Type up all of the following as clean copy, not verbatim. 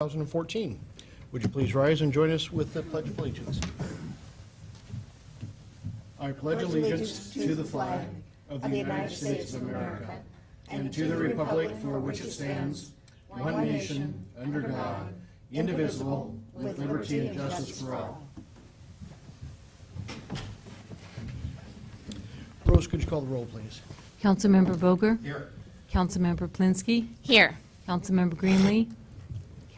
2014. Would you please rise and join us with the Pledge of Allegiance? I pledge allegiance to the flag of the United States of America and to the republic for which it stands, one nation, under God, indivisible, with liberty and justice for all. Rose, could you call the roll, please? Councilmember Boger? Here. Councilmember Plinsky? Here. Councilmember Greenlee?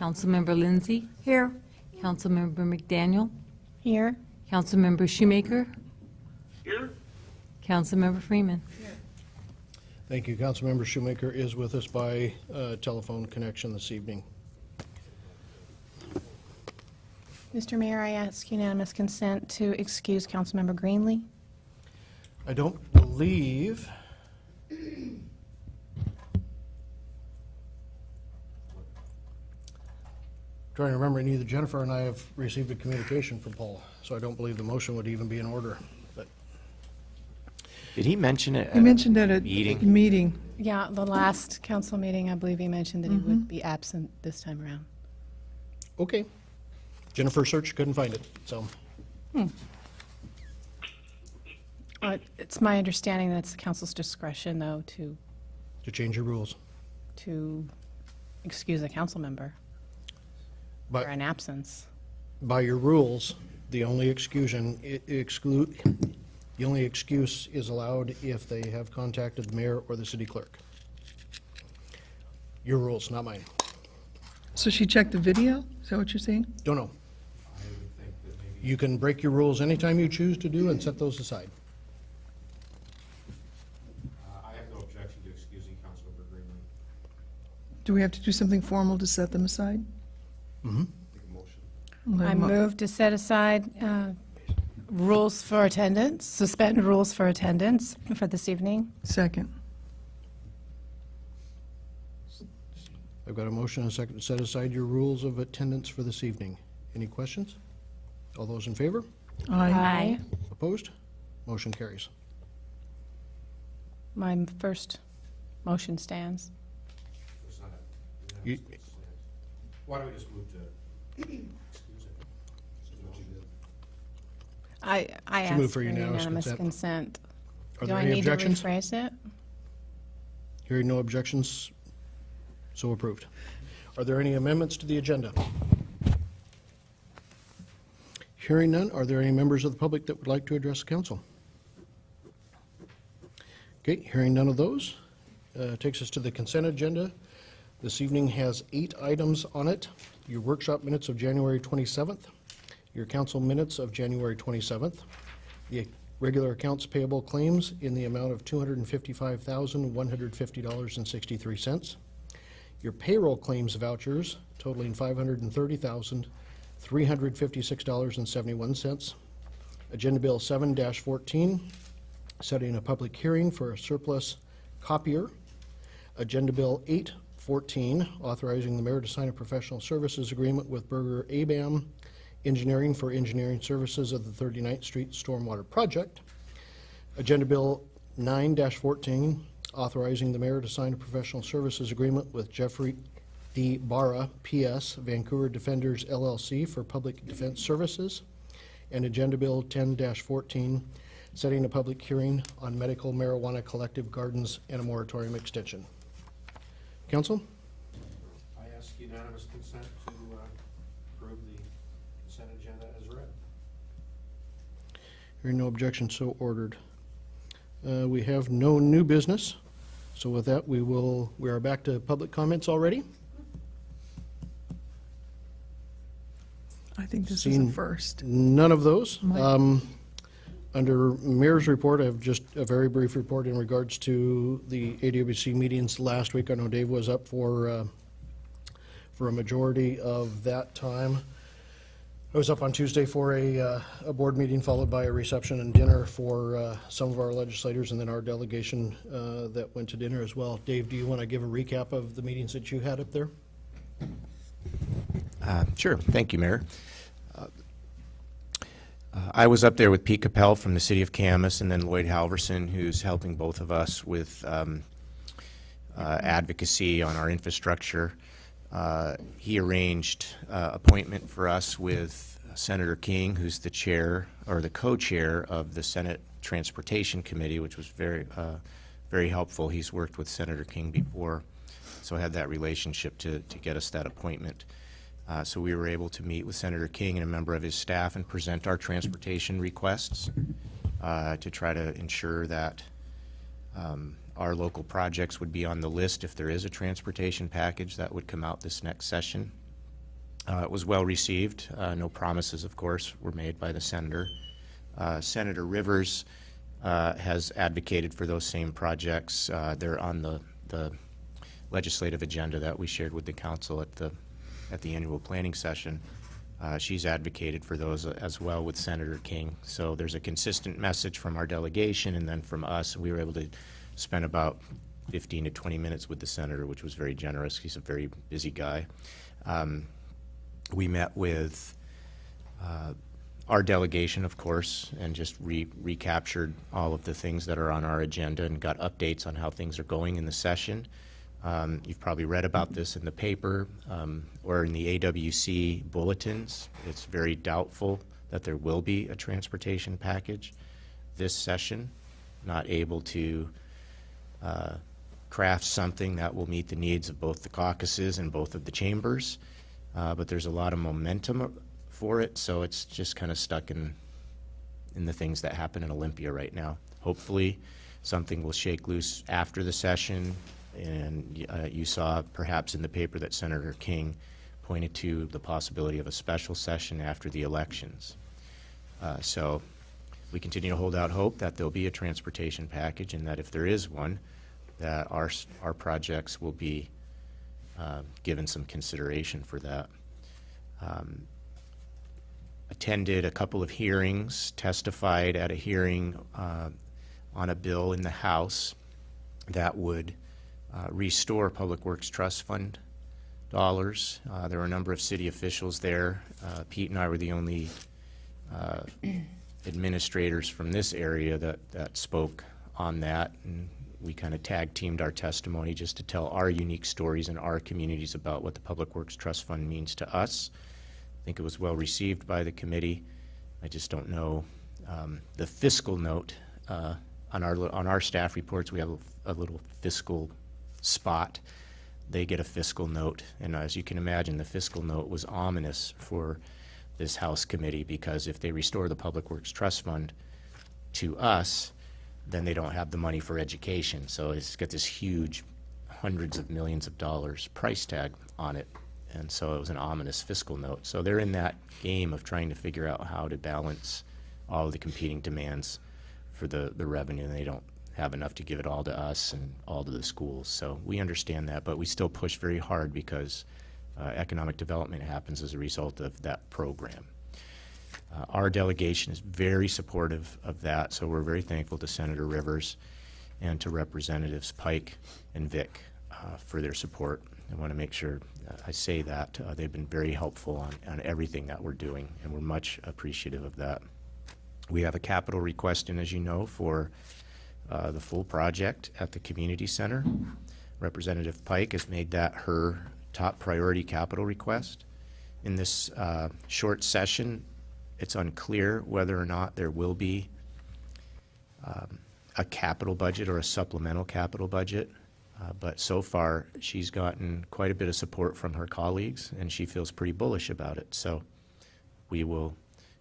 Councilmember Lindsay? Here. Councilmember McDaniel? Here. Councilmember Shoemaker? Here. Councilmember Freeman? Thank you. Councilmember Shoemaker is with us by telephone connection this evening. Mr. Mayor, I ask unanimous consent to excuse Councilmember Greenlee. I don't believe trying to remember, neither Jennifer and I have received a communication from Paul, so I don't believe the motion would even be in order. But Did he mention it? He mentioned it at meeting? the meeting. Yeah, the last council meeting, I believe he mentioned that he would be absent this time around. okay, Jennifer searched, couldn't find it. So It's my understanding that it's the council's discretion, though, to change your rules, excuse a council member for but an absence. by your rules, the only excuse is allowed if they have contacted the mayor or the city clerk. Your rules, not mine. So she checked the video? Is that what you're saying? Don't know. You can break your rules anytime you choose to do and set those aside. I have no objection to excusing Councilmember Greenlee. Do we have to do something formal to set them aside? Make a motion. I move to set aside rules for attendance, suspend rules for attendance for this evening. Second. I've got a motion and a second to set aside your rules of attendance for this evening. Any questions? All those in favor? Aye. Opposed? Motion carries. My first motion stands. It's not a You- unanimous consent. Why don't we just move to excuse it? This is what you did. I She ask moved for for unanimous unanimous consent. consent. Are Do there I any need to objections? rephrase it? Hearing no objections, so approved. Are there any amendments to the agenda? Hearing none, are there any members of the public that would like to address the council? Okay, hearing none of those, takes us to the consent agenda. This evening has 8 items on it. Your workshop minutes of January 27th, your council minutes of January 27th, the regular accounts payable claims in the amount of $255,150.63, your payroll claims vouchers totaling $530,356.71, Agenda Bill 7-14, setting a public hearing for a surplus copier, Agenda Bill 8-14, authorizing the mayor to sign a professional services agreement with Berger ABAM Engineering for engineering services of the 39th Street Stormwater Project, Agenda Bill 9-14, authorizing the mayor to sign a professional services agreement with Jeffrey D. Barra, P.S., Vancouver Defenders, LLC, for public defense services, and Agenda Bill 10-14, setting a public hearing on medical marijuana collective gardens and a moratorium extension. Council? I ask unanimous consent to approve the consent agenda as read. Hearing no objection, so ordered. We have no new business, so with that, we are back to public comments already. I think this is a Seen first. None of those. Under Mayor's report, I have just a very brief report in regards to the AWC meetings last week. I know Dave was up for a majority of that time. I was up on Tuesday for a board meeting, followed by a reception and dinner for some of our legislators, and then our delegation that went to dinner as well. Dave, do you want to give a recap of the meetings that you had up there? Sure. Thank you, Mayor. I was up there with Pete Capel from the city of Camas, and then Lloyd Halverson, who's helping both of us with advocacy on our infrastructure. He arranged appointment for us with Senator King, who's the chair or the co-chair of the Senate Transportation Committee, which was very helpful. He's worked with Senator King before, so I had that relationship to get us that appointment. So we were able to meet with Senator King and a member of his staff and present our transportation requests to try to ensure that our local projects would be on the list if there is a transportation package that would come out this next session. It was well received. No promises, of course, were made by the senator. Senator Rivers has advocated for those same projects. They're on the legislative agenda that we shared with the council at the annual planning session. She's advocated for those as well with Senator King. So there's a consistent message from our delegation and then from us. We were able to spend about 15 to 20 minutes with the senator, which was very generous. He's a very busy guy. We met with our delegation, of course, and just recaptured all of the things that are on our agenda and got updates on how things are going in the session. You've probably read about this in the paper or in the AWC bulletins. It's very doubtful that there will be a transportation package this session. Not able to craft something that will meet the needs of both the caucuses and both of the chambers. But there's a lot of momentum for it, so it's just kind of stuck in the things that happen in Olympia right now. Hopefully something will shake loose after the session, and you saw perhaps in the paper that Senator King pointed to the possibility of a special session after the elections. So we continue to hold out hope that there'll be a transportation package, and that if there is one, that our projects will be given some consideration for that. Attended a couple of hearings, testified at a hearing on a bill in the House that would restore Public Works Trust Fund dollars. There were a number of city officials there. Pete and I were the only administrators from this area that spoke on that, and we kind of tag teamed our testimony just to tell our unique stories in our communities about what the Public Works Trust Fund means to us. I think it was well received by the committee. I just don't know the fiscal note on our staff reports. We have a little fiscal spot. They get a fiscal note, and as you can imagine, the fiscal note was ominous for this House committee, because if they restore the Public Works Trust Fund to us, then they don't have the money for education. So it's got this huge hundreds of millions of dollars price tag on it. And so it was an ominous fiscal note. So they're in that game of trying to figure out how to balance all of the competing demands for the revenue. And they don't have enough to give it all to us and all to the schools. So we understand that, but we still push very hard because economic development happens as a result of that program. Our delegation is very supportive of that, so we're very thankful to Senator Rivers and to Representatives Pike and Vick for their support. I want to make sure I say that. They've been very helpful on everything that we're doing, and we're much appreciative of that. We have a capital request in, as you know, for the full project at the community center. Representative Pike has made that her top priority capital request. In this short session, it's unclear whether or not there will be a capital budget or a supplemental capital budget, but so far she's gotten quite a bit of support from her colleagues, and she feels pretty bullish about it. So we will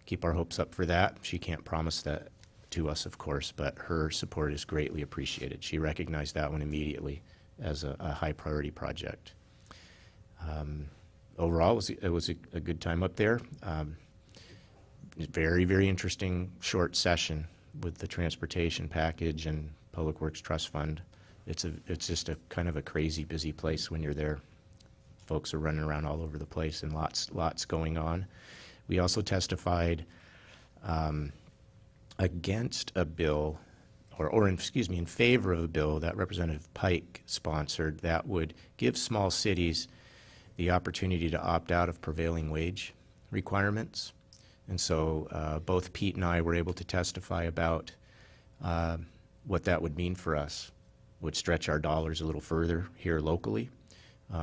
keep our hopes up for that. She can't promise that to us, of course, but her support is greatly appreciated. She recognized that one immediately as a high priority project. Overall, it was a good time up there. Very, very interesting short session with the transportation package and Public Works Trust Fund. It's just a kind of a crazy busy place when you're there. Folks are running around all over the place and lots going on. We also testified against a bill, in favor of a bill that Representative Pike sponsored that would give small cities the opportunity to opt out of prevailing wage requirements. And so both Pete and I were able to testify about what that would mean for us. Would stretch our dollars a little further here locally.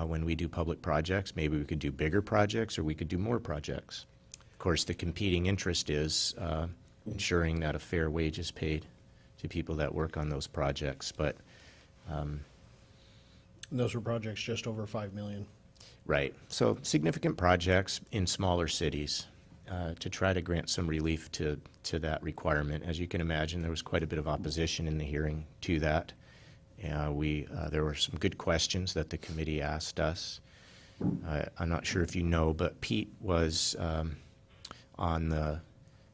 when we do public projects. Maybe we could do bigger projects or we could do more projects. Of course, the competing interest is ensuring that a fair wage is paid to people that work on those projects. But And those were projects just over 5 million. right, so significant projects in smaller cities to try to grant some relief to that requirement. As you can imagine, there was quite a bit of opposition in the hearing to that. There were some good questions that the committee asked us. I'm not sure if you know, but Pete was on the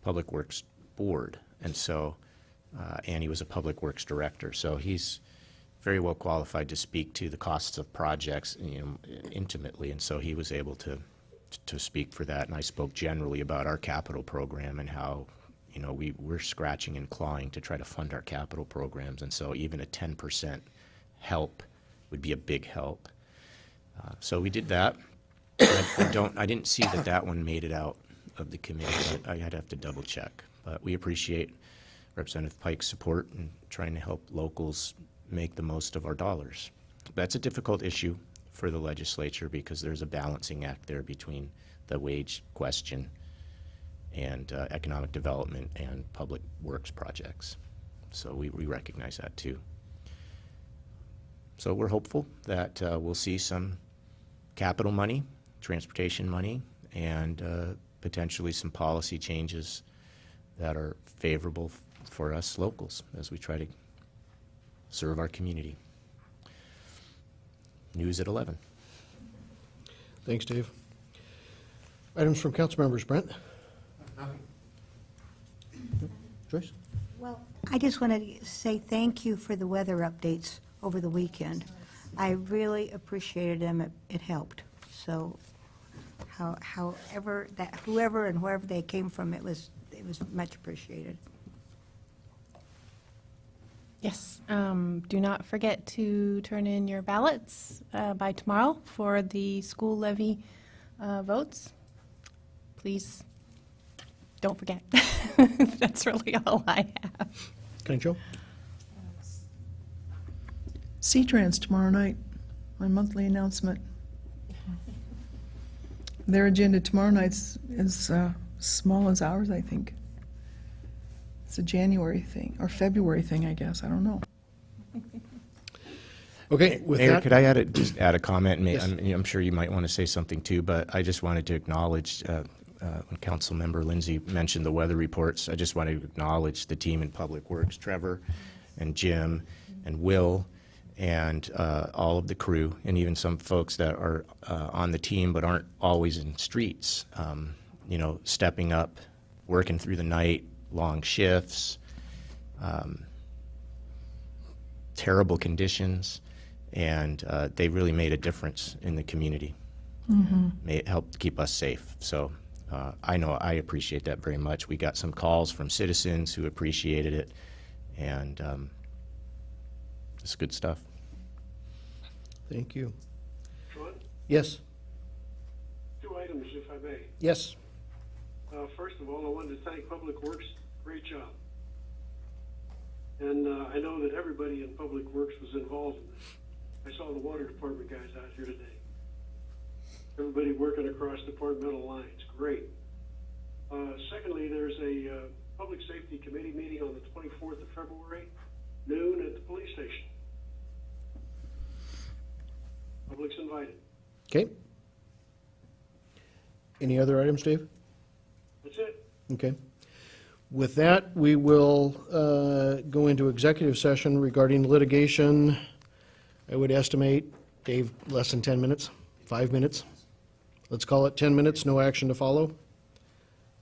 Public Works Board, and so, and he was a Public Works Director, so he's very well qualified to speak to the costs of projects, intimately, and so he was able to speak for that. And I spoke generally about our capital program and how, we're scratching and clawing to try to fund our capital programs, and so even a 10% help would be a big help. So we did that. I didn't see that one made it out of the committee, but I'd have to double check. But we appreciate Representative Pike's support in trying to help locals make the most of our dollars. That's a difficult issue for the legislature because there's a balancing act there between the wage question and economic development and public works projects. So we recognize that too. So we're hopeful that we'll see some capital money, transportation money, and potentially some policy changes that are favorable for us locals as we try to serve our community. News at 11. Thanks, Dave. Items from council members. Brent? Nothing. Joyce? Well, I just want to say thank you for the weather updates over the weekend. I really appreciated them. It helped. So whoever and wherever they came from, it was much appreciated. Yes, do not forget to turn in your ballots by tomorrow for the school levy votes. Please, don't forget. That's really all I have. Can I, Joe? C-Trans tomorrow night, my monthly announcement. Their agenda tomorrow night's is small as ours, I think. It's a January thing, or February thing, I guess. I don't know. Okay, with Mayor, that. could I just add a comment? Yes. I'm sure you might want to say something too, but I just wanted to acknowledge when Councilmember Lindsay mentioned the weather reports, I just want to acknowledge the team in Public Works, Trevor and Jim and Will and all of the crew, and even some folks that are on the team but aren't always in streets, stepping up, working through the night, long shifts, terrible conditions, and they really made a difference in the community. It helped keep us safe. So I know I appreciate that very much. We got some calls from citizens who appreciated it, and it's good stuff. Thank you. Sean, Yes. 2 items, if I may. Yes. First of all, I wanted to thank Public Works. Great job. And I know that everybody in Public Works was involved in this. I saw the water department guys out here today. Everybody working across departmental lines. Great. Secondly, there's a Public Safety Committee meeting on the 24th of February, noon at the police station. Public's invited. Okay. Any other items, Dave? That's it. Okay. With that, we will go into executive session regarding litigation. I would estimate, Dave, less than 10 minutes, 5 minutes. Let's call it 10 minutes, no action to follow.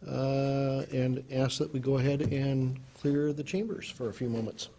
And ask that we go ahead and clear the chambers for a few moments.